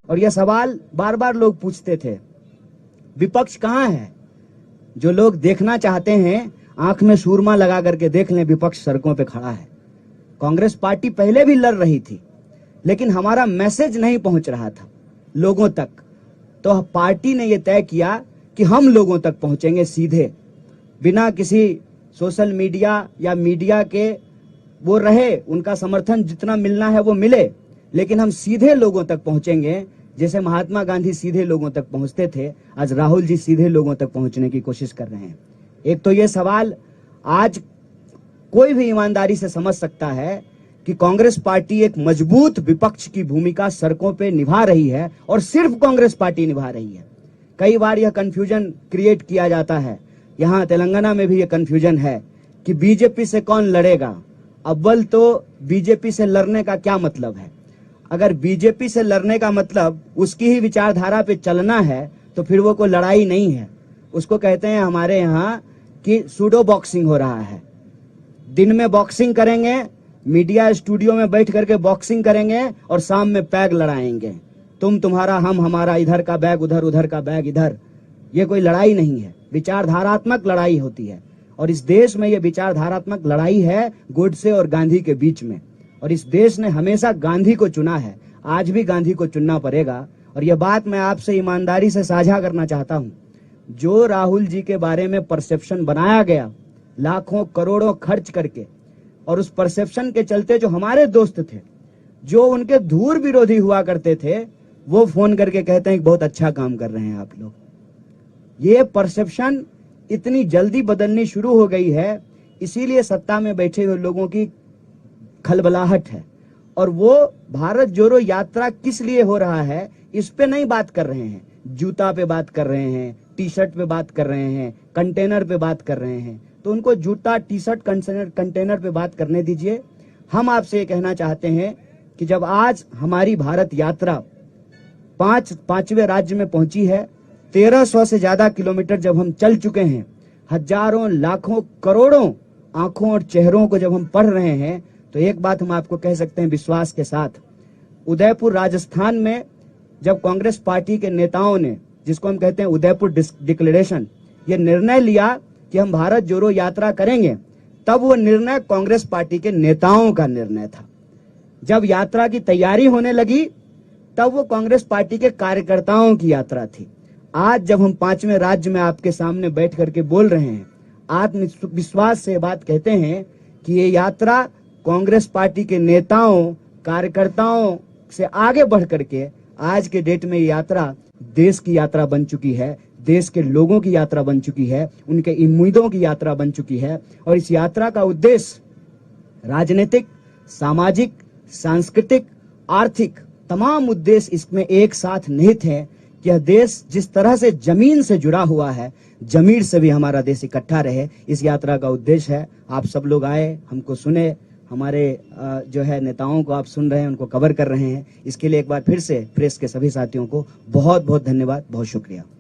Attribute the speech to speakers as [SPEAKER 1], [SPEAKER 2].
[SPEAKER 1] और यह सवाल बार बार लोग पूछते थे, विपक्ष कहाँ है? जो लोग देखना चाहते हैं आंख में सूरमा लगा करके देख लें, विपक्ष सड़कों पे खड़ा है। कांग्रेस पार्टी पहले भी लड़ रही थी, लेकिन हमारा मैसेज नहीं पहुंच रहा था लोगों तक। तो पार्टी ने यह तय किया कि हम लोगों तक पहुंचेंगे सीधे, बिना किसी सोशल मीडिया या मीडिया के वो रहे, उनका समर्थन जितना मिलना है वो मिले, लेकिन हम सीधे लोगों तक पहुंचेंगे। जैसे महात्मा गांधी सीधे लोगों तक पहुंचते थे, आज राहुल जी सीधे लोगों तक पहुंचने की कोशिश कर रहे हैं। एक तो ये सवाल आज कोई भी ईमानदारी से समझ सकता है कि कांग्रेस पार्टी एक मजबूत विपक्ष की भूमिका सड़कों पे निभा रही है, और सिर्फ कांग्रेस पार्टी निभा रही है। कई बार यह कंफ्यूजन क्रिएट किया जाता है, यहां तेलंगाना में भी यह कंफ्यूजन है कि बीजेपी से कौन लड़ेगा। अव्वल तो बीजेपी से लड़ने का क्या मतलब है? अगर बीजेपी से लड़ने का मतलब उसकी ही विचारधारा पे चलना है, तो फिर वो कोई लड़ाई नहीं है। उसको कहते हैं हमारे यहाँ कि सूडो बॉक्सिंग हो रहा है। दिन में बॉक्सिंग करेंगे, मीडिया स्टूडियो में बैठ करके बॉक्सिंग करेंगे, और शाम में पैग लड़ाएंगे। तुम तुम्हारा, हम हमारा, इधर का बैग उधर, उधर का बैग इधर। ये कोई लड़ाई नहीं है, विचारधारात्मक लड़ाई होती है। और इस देश में ये विचारधारात्मक लड़ाई है गोडसे और गांधी के बीच में। और इस देश ने हमेशा गांधी को चुना है, आज भी गांधी को चुनना पड़ेगा। और यह बात मैं आपसे ईमानदारी से साझा करना चाहता हूं, जो राहुल जी के बारे में परसेप्शन बनाया गया लाखों करोड़ों खर्च करके, और उस परसेप्शन के चलते जो हमारे दोस्त थे, जो उनके धूर विरोधी हुआ करते थे, वो फोन करके कहते हैं कि बहुत अच्छा काम कर रहे हैं आप लोग। ये परसेप्शन इतनी जल्दी बदलनी शुरू हो गई है, इसीलिए सत्ता में बैठे हुए लोगों की खलबलाहट है। और वो भारत जोड़ो यात्रा किस लिए हो रहा है, इस पे नहीं बात कर रहे हैं। जूता पे बात कर रहे हैं, टी शर्ट पे बात कर रहे हैं, कंटेनर पे बात कर रहे हैं। तो उनको जूता, टी शर्ट, कंटेनर पे बात करने दीजिए। हम आपसे ये कहना चाहते हैं कि जब आज हमारी भारत यात्रा पांचवें राज्य में पहुंची है, 1300 से ज्यादा किलोमीटर जब हम चल चुके हैं, हजारों लाखों करोड़ों आंखों और चेहरों को जब हम पढ़ रहे हैं, तो एक बात हम आपको कह सकते हैं विश्वास के साथ, उदयपुर राजस्थान में जब कांग्रेस पार्टी के नेताओं ने, जिसको हम कहते हैं उदयपुर डिक्लेरेशन, ये निर्णय लिया कि हम भारत जोड़ो यात्रा करेंगे, तब वो निर्णय कांग्रेस पार्टी के नेताओं का निर्णय था। जब यात्रा की तैयारी होने लगी, तब वो कांग्रेस पार्टी के कार्यकर्ताओं की यात्रा थी। आज जब हम 5वें राज्य में आपके सामने बैठ करके बोल रहे हैं, आत्मविश्वास से बात कहते हैं कि ये यात्रा कांग्रेस पार्टी के नेताओं, कार्यकर्ताओं से आगे बढ़ करके आज के डेट में ये यात्रा देश की यात्रा बन चुकी है, देश के लोगों की यात्रा बन चुकी है, उनके उम्मीदों की यात्रा बन चुकी है। और इस यात्रा का उद्देश्य राजनीतिक, सामाजिक, सांस्कृतिक, आर्थिक तमाम उद्देश्य इसमें एक साथ निहित है कि यह देश जिस तरह से जमीन से जुड़ा हुआ है, जमीन से भी हमारा देश इकट्ठा रहे। इस यात्रा का उद्देश्य है। आप सब लोग आए, हमको सुने, हमारे जो है नेताओं को आप सुन रहे हैं, उनको कवर कर रहे हैं। इसके लिए एक बार फिर से प्रेस के सभी साथियों को बहुत बहुत धन्यवाद, बहुत शुक्रिया।